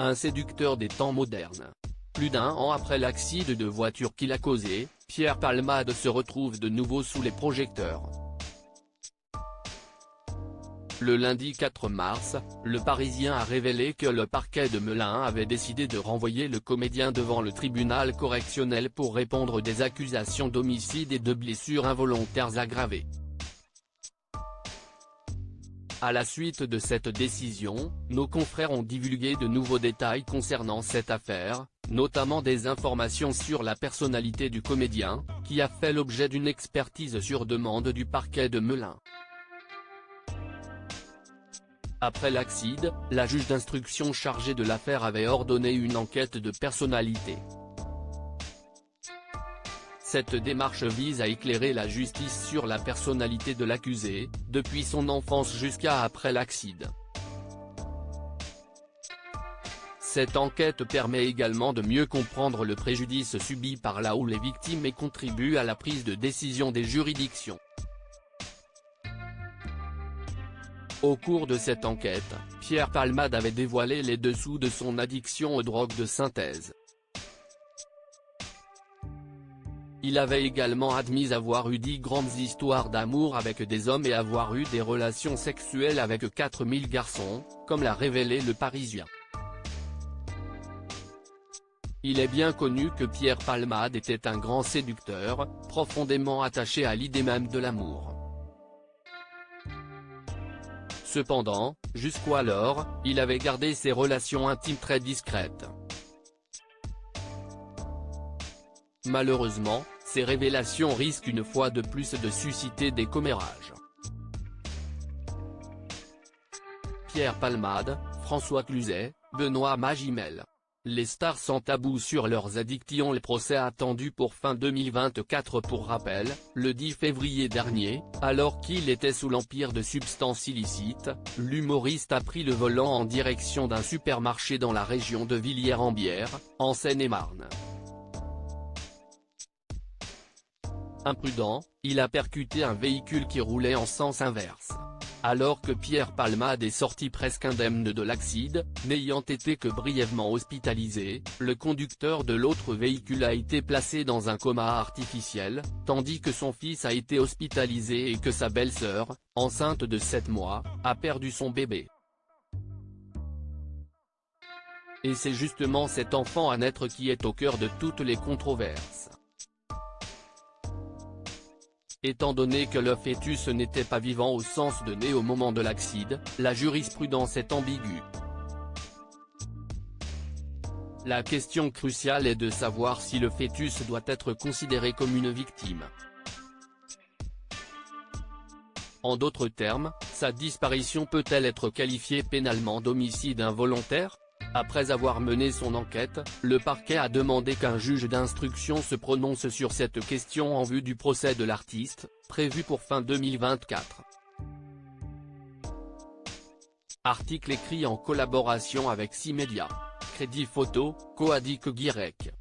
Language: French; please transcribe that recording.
un séducteur des temps modernes. Plus d'un an après l'accident de voiture qu'il a causé, Pierre Palmade se retrouve de nouveau sous les projecteurs. Le lundi 4 mars, le Parisien a révélé que le parquet de Melun avait décidé de renvoyer le comédien devant le tribunal correctionnel pour répondre des accusations d'homicide et de blessures involontaires aggravées. À la suite de cette décision, nos confrères ont divulgué de nouveaux détails concernant cette affaire, notamment des informations sur la personnalité du comédien, qui a fait l'objet d'une expertise sur demande du parquet de Melun. Après l'accident, la juge d'instruction chargée de l'affaire avait ordonné une enquête de personnalité. Cette démarche vise à éclairer la justice sur la personnalité de l'accusé, depuis son enfance jusqu'à après l'accident. Cette enquête permet également de mieux comprendre le préjudice subi par la ou les victimes et contribue à la prise de décision des juridictions. Au cours de cette enquête, Pierre Palmade avait dévoilé les dessous de son addiction aux drogues de synthèse. Il avait également admis avoir eu 10 grandes histoires d'amour avec des hommes et avoir eu des relations sexuelles avec 4000 garçons, comme l'a révélé Le Parisien. Il est bien connu que Pierre Palmade était un grand séducteur, profondément attaché à l'idée même de l'amour. Cependant, jusqu'alors, il avait gardé ses relations intimes très discrètes. Malheureusement, ces révélations risquent une fois de plus de susciter des commérages. Pierre Palmade, François Cluzet, Benoît Magimel. Les stars sans tabou sur leurs addictions. Le procès attendu pour fin 2024. Pour rappel, le 10 février dernier, alors qu'il était sous l'empire de substances illicites, l'humoriste a pris le volant en direction d'un supermarché dans la région de Villiers-en-Bière, en Seine-et-Marne. Imprudent, il a percuté un véhicule qui roulait en sens inverse. Alors que Pierre Palmade est sorti presque indemne de l'accident, n'ayant été que brièvement hospitalisé, le conducteur de l'autre véhicule a été placé dans un coma artificiel, tandis que son fils a été hospitalisé et que sa belle-sœur, enceinte de 7 mois, a perdu son bébé. Et c'est justement cet enfant à naître qui est au cœur de toutes les controverses. Étant donné que le fœtus n'était pas vivant au sens de né au moment de l'accident, la jurisprudence est ambiguë. La question cruciale est de savoir si le fœtus doit être considéré comme une victime. En d'autres termes, sa disparition peut-elle être qualifiée pénalement d'homicide involontaire ? Après avoir mené son enquête, le parquet a demandé qu'un juge d'instruction se prononce sur cette question en vue du procès de l'artiste, prévu pour fin 2024. Article écrit en collaboration avec 6 médias. Crédit photo, Coadic Guirec.